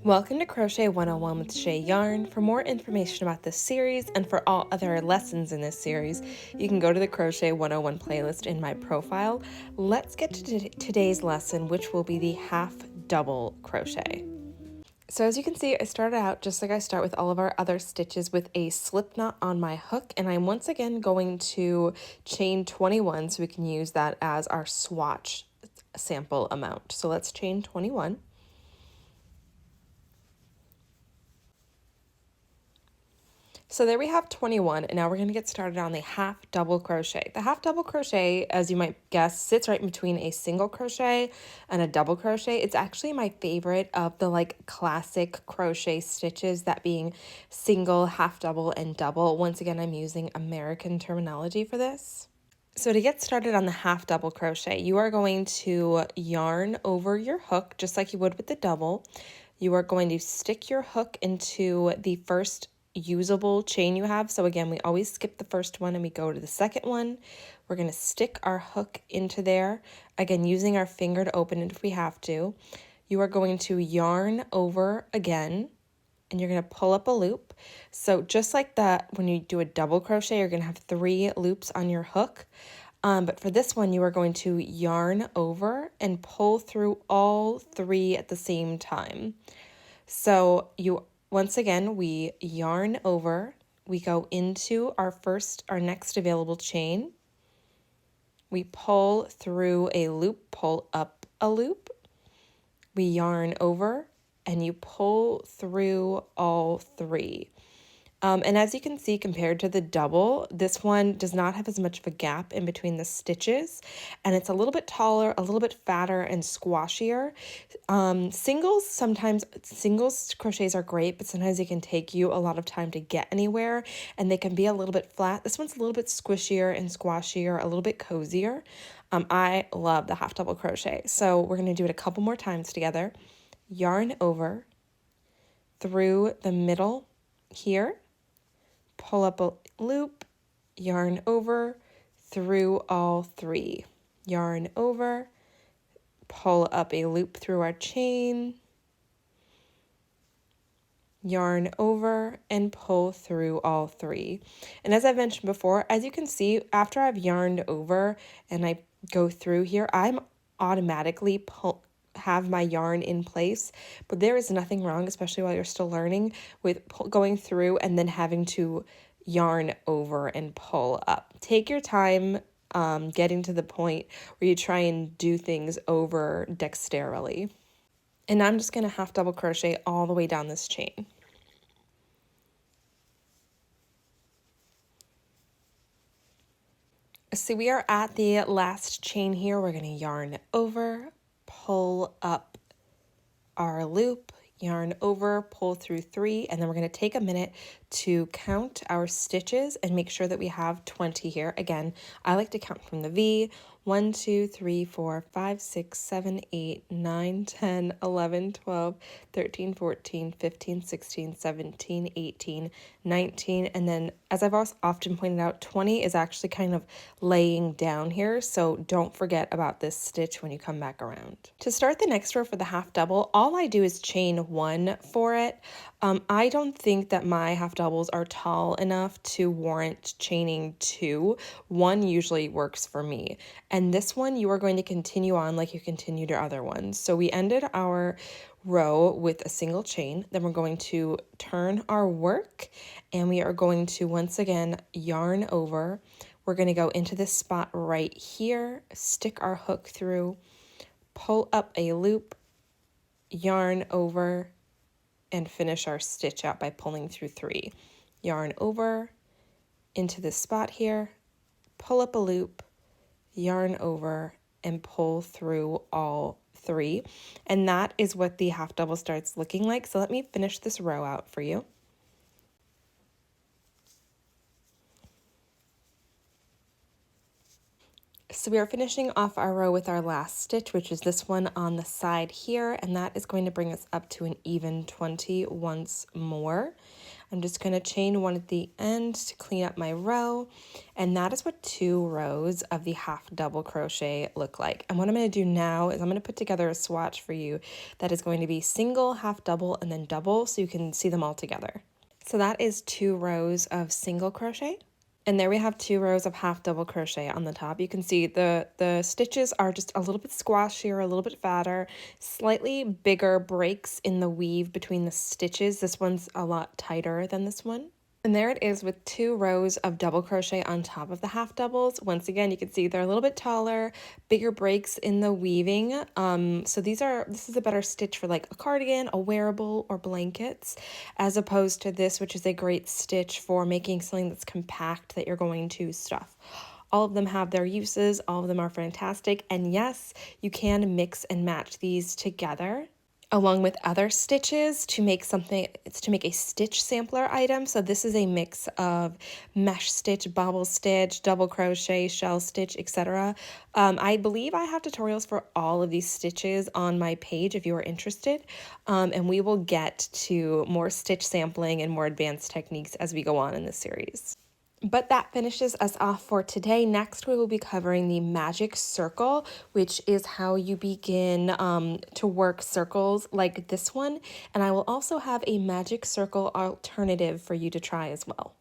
Welcome to Crochet 101 with Shay Yarn. For more information about this series and for all other lessons in this series, you can go to the Crochet 101 playlist in my profile. Let's get to today's lesson, which will be the half double crochet. So as you can see, I started out just like I start with all of our other stitches with a slip knot on my hook, and I'm once again going to chain 21 so we can use that as our swatch sample amount. So let's chain 21. So there we have 21, and now we're going to get started on the half double crochet. The half double crochet, as you might guess, sits right in between a single crochet and a double crochet. It's actually my favorite of the classic crochet stitches, that being single, half double, and double. Once again, I'm using American terminology for this. So to get started on the half double crochet, you are going to yarn over your hook just like you would with the double. You are going to stick your hook into the first usable chain you have. So again, we always skip the first one and we go to the second one. We're going to stick our hook into there, again using our finger to open it if we have to. You are going to yarn over again, and you're going to pull up a loop. So just like that, when you do a double crochet, you're going to have 3 loops on your hook. But for this one, you are going to yarn over and pull through all 3 at the same time. So once again, we yarn over, we go into our next available chain. We pull through a loop, pull up a loop. We yarn over, and you pull through all 3. And as you can see, compared to the double, this one does not have as much of a gap in between the stitches, and it's a little bit taller, a little bit fatter, and squashier. Singles crochets are great, but sometimes they can take you a lot of time to get anywhere, and they can be a little bit flat. This one's a little bit squishier and squashier, a little bit cozier. I love the half double crochet, so we're going to do it a couple more times together. Yarn over through the middle here, pull up a loop, yarn over through all 3, yarn over, pull up a loop through our chain, yarn over, and pull through all 3. And as I've mentioned before, as you can see, after I've yarned over and I go through here, I'm automatically have my yarn in place, but there is nothing wrong, especially while you're still learning, with going through and then having to yarn over and pull up. Take your time getting to the point where you try and do things over dexterily. And I'm just going to half double crochet all the way down this chain. So we are at the last chain here. We're going to yarn over, pull up our loop, yarn over, pull through 3, and then we're going to take a minute to count our stitches and make sure that we have 20 here. Again, I like to count from the V. 1, 2, 3, 4, 5, 6, 7, 8, 9, 10, 11, 12, 13, 14, 15, 16, 17, 18, 19, and then, as I've also often pointed out, 20 is actually kind of laying down here, so don't forget about this stitch when you come back around. To start the next row for the half double, all I do is chain 1 for it. I don't think that my half doubles are tall enough to warrant chaining 2. 1 usually works for me. And this one, you are going to continue on like you continued your other ones. So we ended our row with a single chain. Then we're going to turn our work, and we are going to once again yarn over. We're going to go into this spot right here, stick our hook through, pull up a loop, yarn over, and finish our stitch out by pulling through 3. Yarn over into this spot here, pull up a loop, yarn over, and pull through all 3. And that is what the half double starts looking like. So let me finish this row out for you. So we are finishing off our row with our last stitch, which is this one on the side here, and that is going to bring us up to an even 20 once more. I'm just going to chain one at the end to clean up my row. And that is what 2 rows of the half double crochet look like. And what I'm going to do now is I'm going to put together a swatch for you that is going to be single, half double, and then double so you can see them all together. So that is 2 rows of single crochet. And there we have 2 rows of half double crochet on the top. You can see the stitches are just a little bit squashier, a little bit fatter, slightly bigger breaks in the weave between the stitches. This one's a lot tighter than this one. And there it is with 2 rows of double crochet on top of the half doubles. Once again, you can see they're a little bit taller, bigger breaks in the weaving. So this is a better stitch for like a cardigan, a wearable, or blankets, as opposed to this, which is a great stitch for making something that's compact that you're going to stuff. All of them have their uses, all of them are fantastic, and yes, you can mix and match these together along with other stitches to make a stitch sampler item. So this is a mix of mesh stitch, bobble stitch, double crochet, shell stitch, etc. I believe I have tutorials for all of these stitches on my page if you are interested, and we will get to more stitch sampling and more advanced techniques as we go on in this series. But that finishes us off for today. Next, we will be covering the magic circle, which is how you begin to work circles like this one. And I will also have a magic circle alternative for you to try as well.